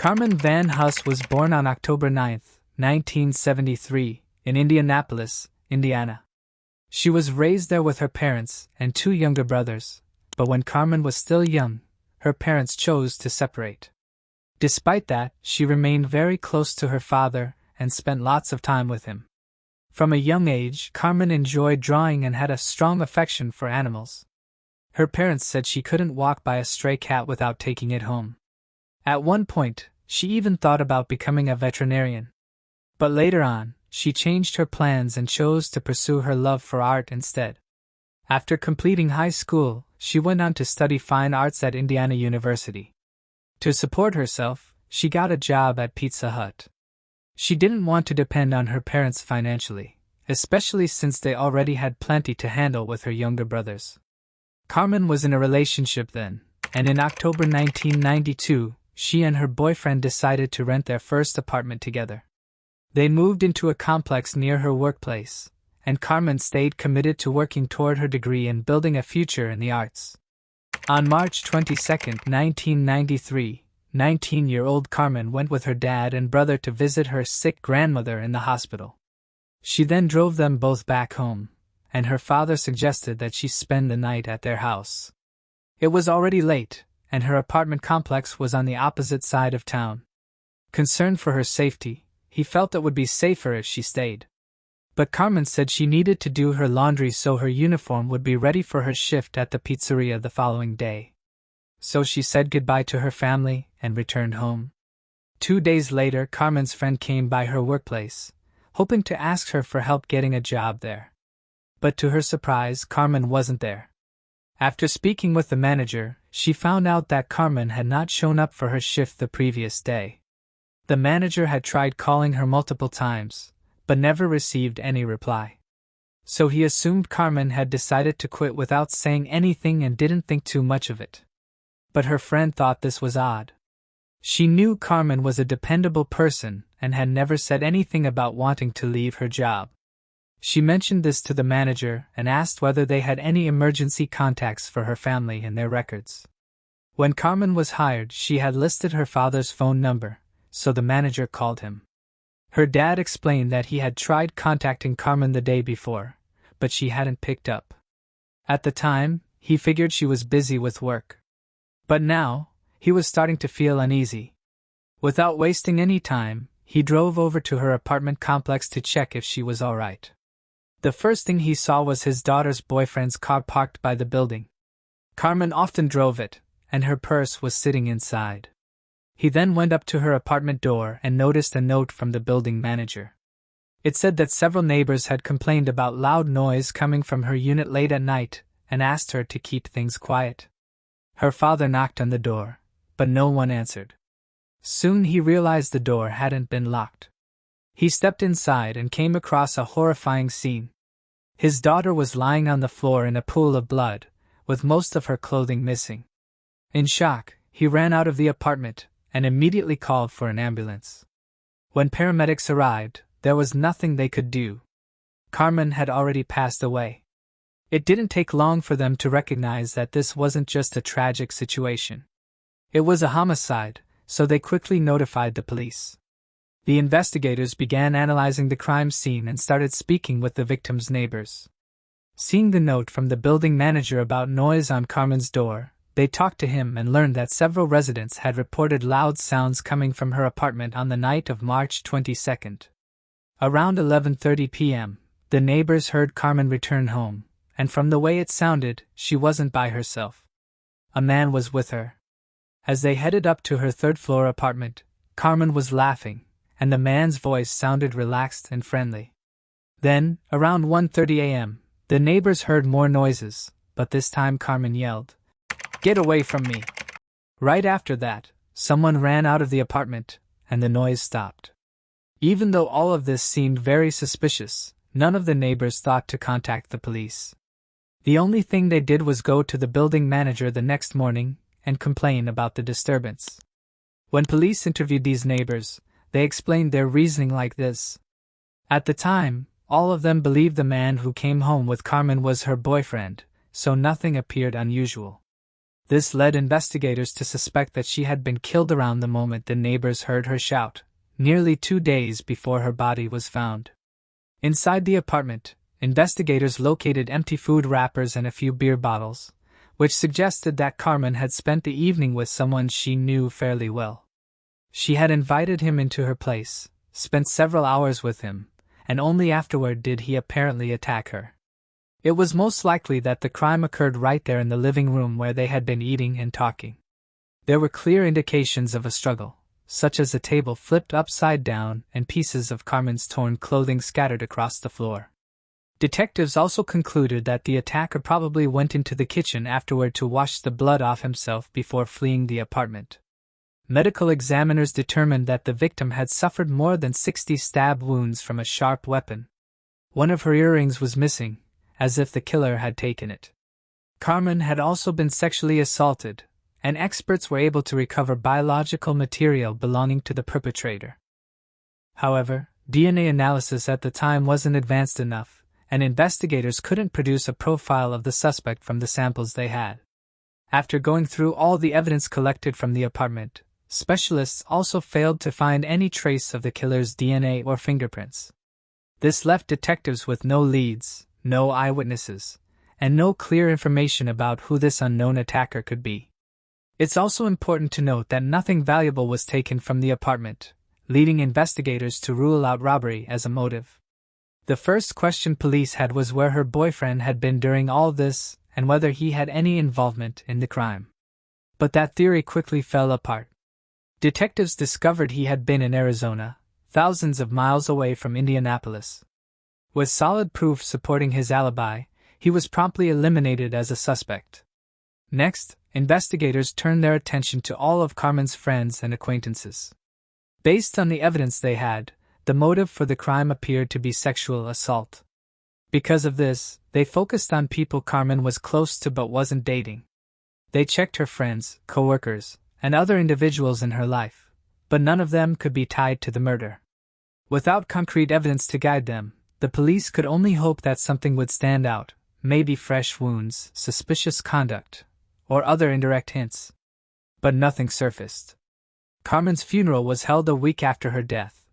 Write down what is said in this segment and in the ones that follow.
Carmen Van Huss was born on October 9, 1973, in Indianapolis, Indiana. She was raised there with her parents and two younger brothers, but when Carmen was still young, her parents chose to separate. Despite that, she remained very close to her father and spent lots of time with him. From a young age, Carmen enjoyed drawing and had a strong affection for animals. Her parents said she couldn't walk by a stray cat without taking it home. At one point, she even thought about becoming a veterinarian. But later on, she changed her plans and chose to pursue her love for art instead. After completing high school, she went on to study fine arts at Indiana University. To support herself, she got a job at Pizza Hut. She didn't want to depend on her parents financially, especially since they already had plenty to handle with her younger brothers. Carmen was in a relationship then, and in October 1992, she and her boyfriend decided to rent their first apartment together. They moved into a complex near her workplace, and Carmen stayed committed to working toward her degree and building a future in the arts. On March 22, 1993, 19-year-old Carmen went with her dad and brother to visit her sick grandmother in the hospital. She then drove them both back home, and her father suggested that she spend the night at their house. It was already late, and her apartment complex was on the opposite side of town. Concerned for her safety, he felt it would be safer if she stayed. But Carmen said she needed to do her laundry so her uniform would be ready for her shift at the pizzeria the following day. So she said goodbye to her family and returned home. 2 days later, Carmen's friend came by her workplace, hoping to ask her for help getting a job there. But to her surprise, Carmen wasn't there. After speaking with the manager, she found out that Carmen had not shown up for her shift the previous day. The manager had tried calling her multiple times, but never received any reply. So he assumed Carmen had decided to quit without saying anything and didn't think too much of it. But her friend thought this was odd. She knew Carmen was a dependable person and had never said anything about wanting to leave her job. She mentioned this to the manager and asked whether they had any emergency contacts for her family in their records. When Carmen was hired, she had listed her father's phone number, so the manager called him. Her dad explained that he had tried contacting Carmen the day before, but she hadn't picked up. At the time, he figured she was busy with work. But now, he was starting to feel uneasy. Without wasting any time, he drove over to her apartment complex to check if she was all right. The first thing he saw was his daughter's boyfriend's car parked by the building. Carmen often drove it, and her purse was sitting inside. He then went up to her apartment door and noticed a note from the building manager. It said that several neighbors had complained about loud noise coming from her unit late at night and asked her to keep things quiet. Her father knocked on the door, but no one answered. Soon he realized the door hadn't been locked. He stepped inside and came across a horrifying scene. His daughter was lying on the floor in a pool of blood, with most of her clothing missing. In shock, he ran out of the apartment and immediately called for an ambulance. When paramedics arrived, there was nothing they could do. Carmen had already passed away. It didn't take long for them to recognize that this wasn't just a tragic situation. It was a homicide, so they quickly notified the police. The investigators began analyzing the crime scene and started speaking with the victim's neighbors. Seeing the note from the building manager about noise on Carmen's door, they talked to him and learned that several residents had reported loud sounds coming from her apartment on the night of March 22. Around 11:30 p.m., the neighbors heard Carmen return home, and from the way it sounded, she wasn't by herself. A man was with her. As they headed up to her third-floor apartment, Carmen was laughing, and the man's voice sounded relaxed and friendly. Then, around 1:30 a.m., the neighbors heard more noises, but this time Carmen yelled, "Get away from me!" Right after that, someone ran out of the apartment, and the noise stopped. Even though all of this seemed very suspicious, none of the neighbors thought to contact the police. The only thing they did was go to the building manager the next morning and complain about the disturbance. When police interviewed these neighbors, they explained their reasoning like this. At the time, all of them believed the man who came home with Carmen was her boyfriend, so nothing appeared unusual. This led investigators to suspect that she had been killed around the moment the neighbors heard her shout, nearly 2 days before her body was found. Inside the apartment, investigators located empty food wrappers and a few beer bottles, which suggested that Carmen had spent the evening with someone she knew fairly well. She had invited him into her place, spent several hours with him, and only afterward did he apparently attack her. It was most likely that the crime occurred right there in the living room where they had been eating and talking. There were clear indications of a struggle, such as a table flipped upside down and pieces of Carmen's torn clothing scattered across the floor. Detectives also concluded that the attacker probably went into the kitchen afterward to wash the blood off himself before fleeing the apartment. Medical examiners determined that the victim had suffered more than 60 stab wounds from a sharp weapon. One of her earrings was missing, as if the killer had taken it. Carmen had also been sexually assaulted, and experts were able to recover biological material belonging to the perpetrator. However, DNA analysis at the time wasn't advanced enough, and investigators couldn't produce a profile of the suspect from the samples they had. After going through all the evidence collected from the apartment, specialists also failed to find any trace of the killer's DNA or fingerprints. This left detectives with no leads, no eyewitnesses, and no clear information about who this unknown attacker could be. It's also important to note that nothing valuable was taken from the apartment, leading investigators to rule out robbery as a motive. The first question police had was where her boyfriend had been during all this and whether he had any involvement in the crime. But that theory quickly fell apart. Detectives discovered he had been in Arizona, thousands of miles away from Indianapolis. With solid proof supporting his alibi, he was promptly eliminated as a suspect. Next, investigators turned their attention to all of Carmen's friends and acquaintances. Based on the evidence they had, the motive for the crime appeared to be sexual assault. Because of this, they focused on people Carmen was close to but wasn't dating. They checked her friends, co-workers, and other individuals in her life, but none of them could be tied to the murder. Without concrete evidence to guide them, the police could only hope that something would stand out, maybe fresh wounds, suspicious conduct, or other indirect hints. But nothing surfaced. Carmen's funeral was held a week after her death,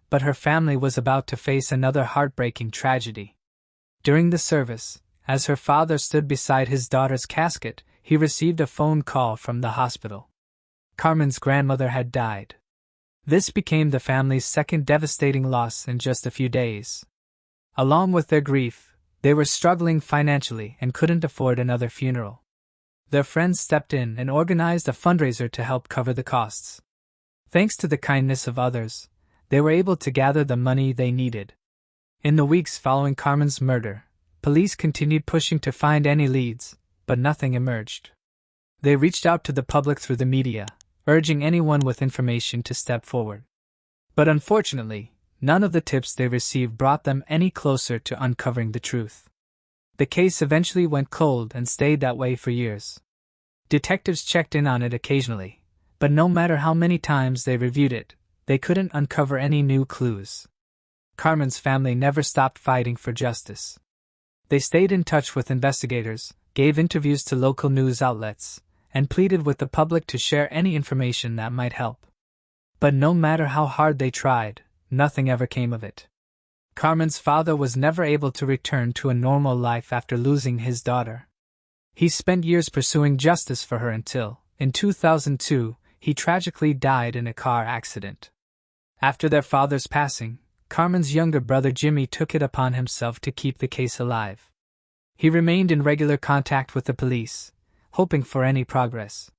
but her family was about to face another heartbreaking tragedy. During the service, as her father stood beside his daughter's casket, he received a phone call from the hospital. Carmen's grandmother had died. This became the family's second devastating loss in just a few days. Along with their grief, they were struggling financially and couldn't afford another funeral. Their friends stepped in and organized a fundraiser to help cover the costs. Thanks to the kindness of others, they were able to gather the money they needed. In the weeks following Carmen's murder, police continued pushing to find any leads, but nothing emerged. They reached out to the public through the media, urging anyone with information to step forward. But unfortunately, none of the tips they received brought them any closer to uncovering the truth. The case eventually went cold and stayed that way for years. Detectives checked in on it occasionally, but no matter how many times they reviewed it, they couldn't uncover any new clues. Carmen's family never stopped fighting for justice. They stayed in touch with investigators, gave interviews to local news outlets, and pleaded with the public to share any information that might help. But no matter how hard they tried, nothing ever came of it. Carmen's father was never able to return to a normal life after losing his daughter. He spent years pursuing justice for her until, in 2002, he tragically died in a car accident. After their father's passing, Carmen's younger brother Jimmy took it upon himself to keep the case alive. He remained in regular contact with the police, hoping for any progress.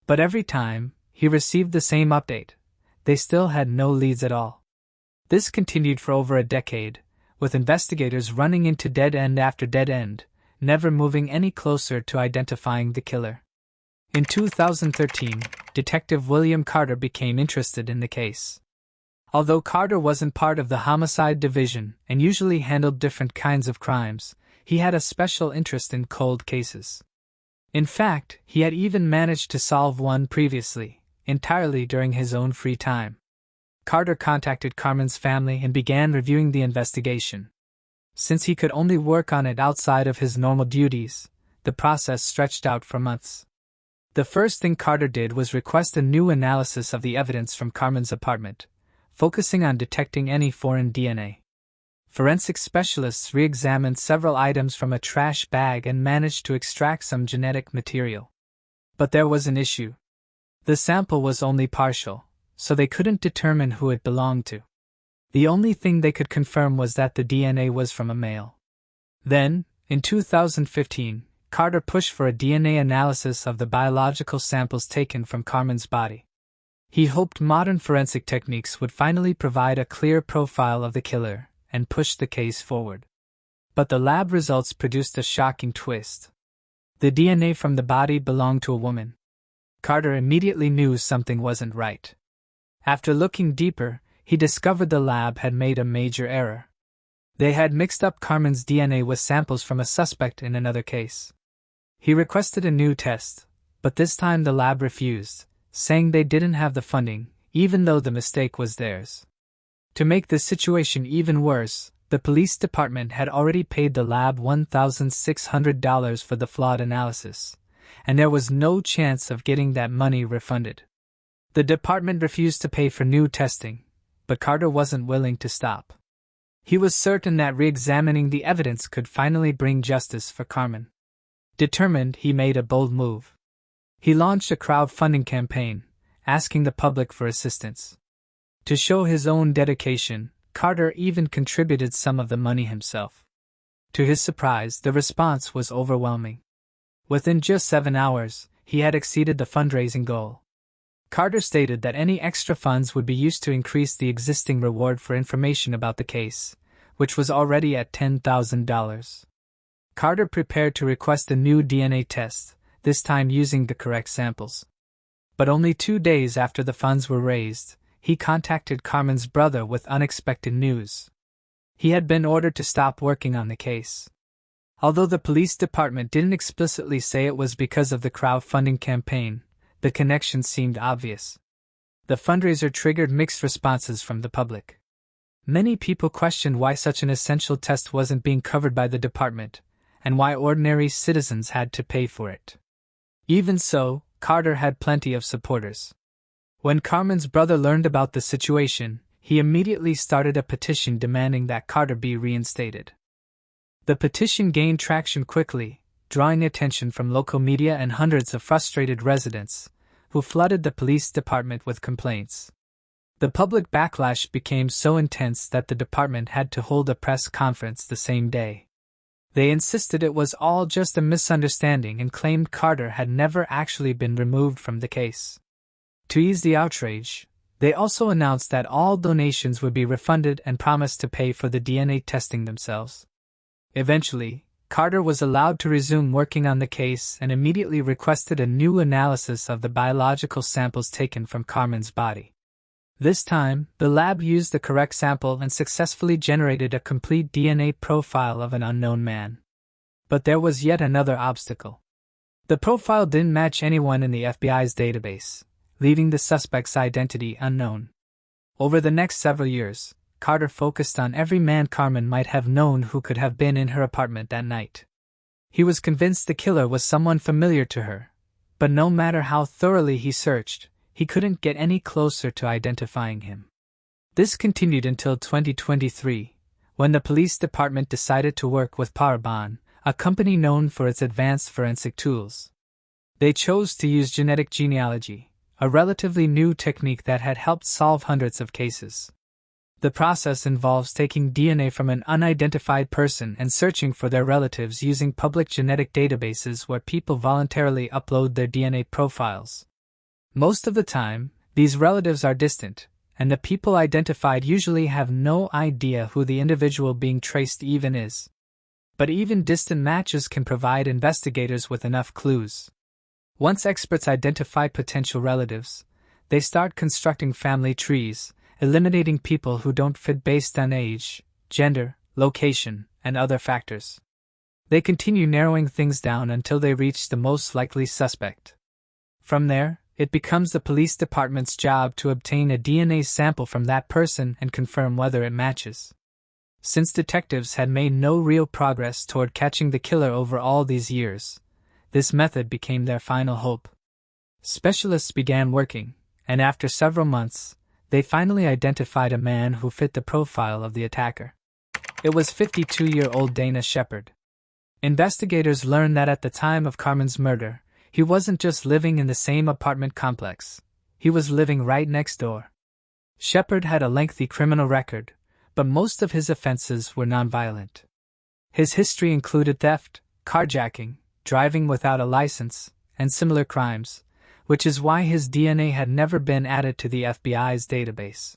But every time, he received the same update: they still had no leads at all. This continued for over a decade, with investigators running into dead end after dead end, never moving any closer to identifying the killer. In 2013, Detective William Carter became interested in the case. Although Carter wasn't part of the homicide division and usually handled different kinds of crimes, he had a special interest in cold cases. In fact, he had even managed to solve one previously, entirely during his own free time. Carter contacted Carmen's family and began reviewing the investigation. Since he could only work on it outside of his normal duties, the process stretched out for months. The first thing Carter did was request a new analysis of the evidence from Carmen's apartment, focusing on detecting any foreign DNA. Forensic specialists re-examined several items from a trash bag and managed to extract some genetic material. But there was an issue. The sample was only partial, so they couldn't determine who it belonged to. The only thing they could confirm was that the DNA was from a male. Then, in 2015, Carter pushed for a DNA analysis of the biological samples taken from Carmen's body. He hoped modern forensic techniques would finally provide a clear profile of the killer and push the case forward. But the lab results produced a shocking twist. The DNA from the body belonged to a woman. Carter immediately knew something wasn't right. After looking deeper, he discovered the lab had made a major error. They had mixed up Carmen's DNA with samples from a suspect in another case. He requested a new test, but this time the lab refused, saying they didn't have the funding, even though the mistake was theirs. To make the situation even worse, the police department had already paid the lab $1,600 for the flawed analysis, and there was no chance of getting that money refunded. The department refused to pay for new testing, but Carter wasn't willing to stop. He was certain that re-examining the evidence could finally bring justice for Carmen. Determined, he made a bold move. He launched a crowdfunding campaign, asking the public for assistance. To show his own dedication, Carter even contributed some of the money himself. To his surprise, the response was overwhelming. Within just 7 hours, he had exceeded the fundraising goal. Carter stated that any extra funds would be used to increase the existing reward for information about the case, which was already at $10,000. Carter prepared to request a new DNA test, this time using the correct samples. But only 2 days after the funds were raised, he contacted Carmen's brother with unexpected news. He had been ordered to stop working on the case. Although the police department didn't explicitly say it was because of the crowdfunding campaign, the connection seemed obvious. The fundraiser triggered mixed responses from the public. Many people questioned why such an essential test wasn't being covered by the department, and why ordinary citizens had to pay for it. Even so, Carter had plenty of supporters. When Carmen's brother learned about the situation, he immediately started a petition demanding that Carter be reinstated. The petition gained traction quickly, drawing attention from local media and hundreds of frustrated residents, who flooded the police department with complaints. The public backlash became so intense that the department had to hold a press conference the same day. They insisted it was all just a misunderstanding and claimed Carter had never actually been removed from the case. To ease the outrage, they also announced that all donations would be refunded and promised to pay for the DNA testing themselves. Eventually, Carter was allowed to resume working on the case and immediately requested a new analysis of the biological samples taken from Carmen's body. This time, the lab used the correct sample and successfully generated a complete DNA profile of an unknown man. But there was yet another obstacle. The profile didn't match anyone in the FBI's database, leaving the suspect's identity unknown. Over the next several years, Carter focused on every man Carmen might have known who could have been in her apartment that night. He was convinced the killer was someone familiar to her, but no matter how thoroughly he searched, he couldn't get any closer to identifying him. This continued until 2023, when the police department decided to work with Parabon, a company known for its advanced forensic tools. They chose to use genetic genealogy, a relatively new technique that had helped solve hundreds of cases. The process involves taking DNA from an unidentified person and searching for their relatives using public genetic databases where people voluntarily upload their DNA profiles. Most of the time, these relatives are distant, and the people identified usually have no idea who the individual being traced even is. But even distant matches can provide investigators with enough clues. Once experts identify potential relatives, they start constructing family trees, eliminating people who don't fit based on age, gender, location, and other factors. They continue narrowing things down until they reach the most likely suspect. From there, it becomes the police department's job to obtain a DNA sample from that person and confirm whether it matches. Since detectives had made no real progress toward catching the killer over all these years, this method became their final hope. Specialists began working, and after several months, they finally identified a man who fit the profile of the attacker. It was 52-year-old Dana Shepard. Investigators learned that at the time of Carmen's murder, he wasn't just living in the same apartment complex, he was living right next door. Shepard had a lengthy criminal record, but most of his offenses were nonviolent. His history included theft, carjacking, driving without a license, and similar crimes, which is why his DNA had never been added to the FBI's database.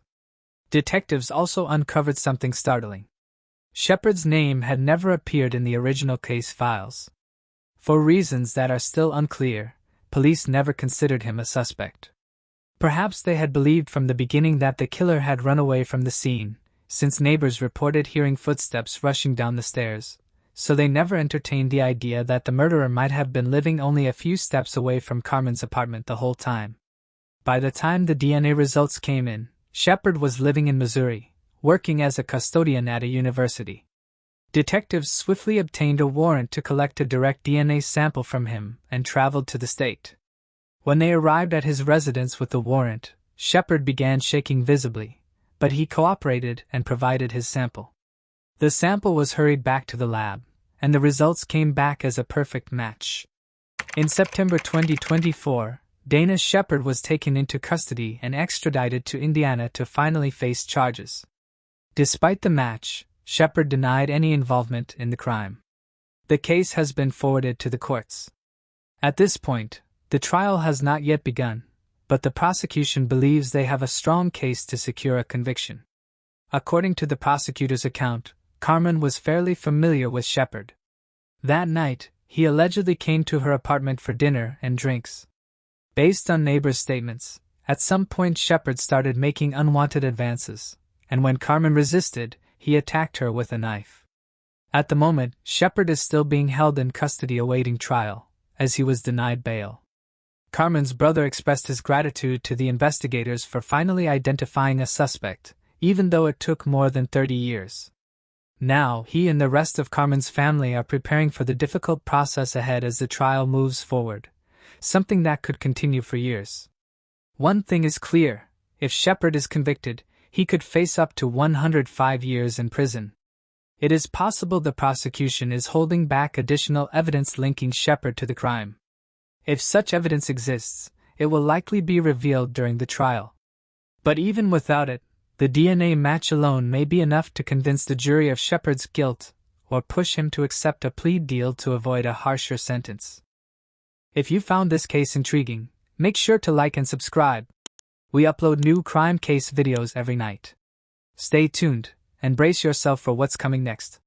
Detectives also uncovered something startling. Shepard's name had never appeared in the original case files. For reasons that are still unclear, police never considered him a suspect. Perhaps they had believed from the beginning that the killer had run away from the scene, since neighbors reported hearing footsteps rushing down the stairs, so they never entertained the idea that the murderer might have been living only a few steps away from Carmen's apartment the whole time. By the time the DNA results came in, Shepard was living in Missouri, working as a custodian at a university. Detectives swiftly obtained a warrant to collect a direct DNA sample from him and traveled to the state. When they arrived at his residence with the warrant, Shepard began shaking visibly, but he cooperated and provided his sample. The sample was hurried back to the lab, and the results came back as a perfect match. In September 2024, Dana Shepard was taken into custody and extradited to Indiana to finally face charges. Despite the match, Shepard denied any involvement in the crime. The case has been forwarded to the courts. At this point, the trial has not yet begun, but the prosecution believes they have a strong case to secure a conviction. According to the prosecutor's account, Carmen was fairly familiar with Shepard. That night, he allegedly came to her apartment for dinner and drinks. Based on neighbors' statements, at some point Shepard started making unwanted advances, and when Carmen resisted, he attacked her with a knife. At the moment, Shepard is still being held in custody awaiting trial, as he was denied bail. Carmen's brother expressed his gratitude to the investigators for finally identifying a suspect, even though it took more than 30 years. Now, he and the rest of Carmen's family are preparing for the difficult process ahead as the trial moves forward, something that could continue for years. One thing is clear: if Shepard is convicted, he could face up to 105 years in prison. It is possible the prosecution is holding back additional evidence linking Shepard to the crime. If such evidence exists, it will likely be revealed during the trial. But even without it, the DNA match alone may be enough to convince the jury of Shepard's guilt, or push him to accept a plea deal to avoid a harsher sentence. If you found this case intriguing, make sure to like and subscribe. We upload new crime case videos every night. Stay tuned, and brace yourself for what's coming next.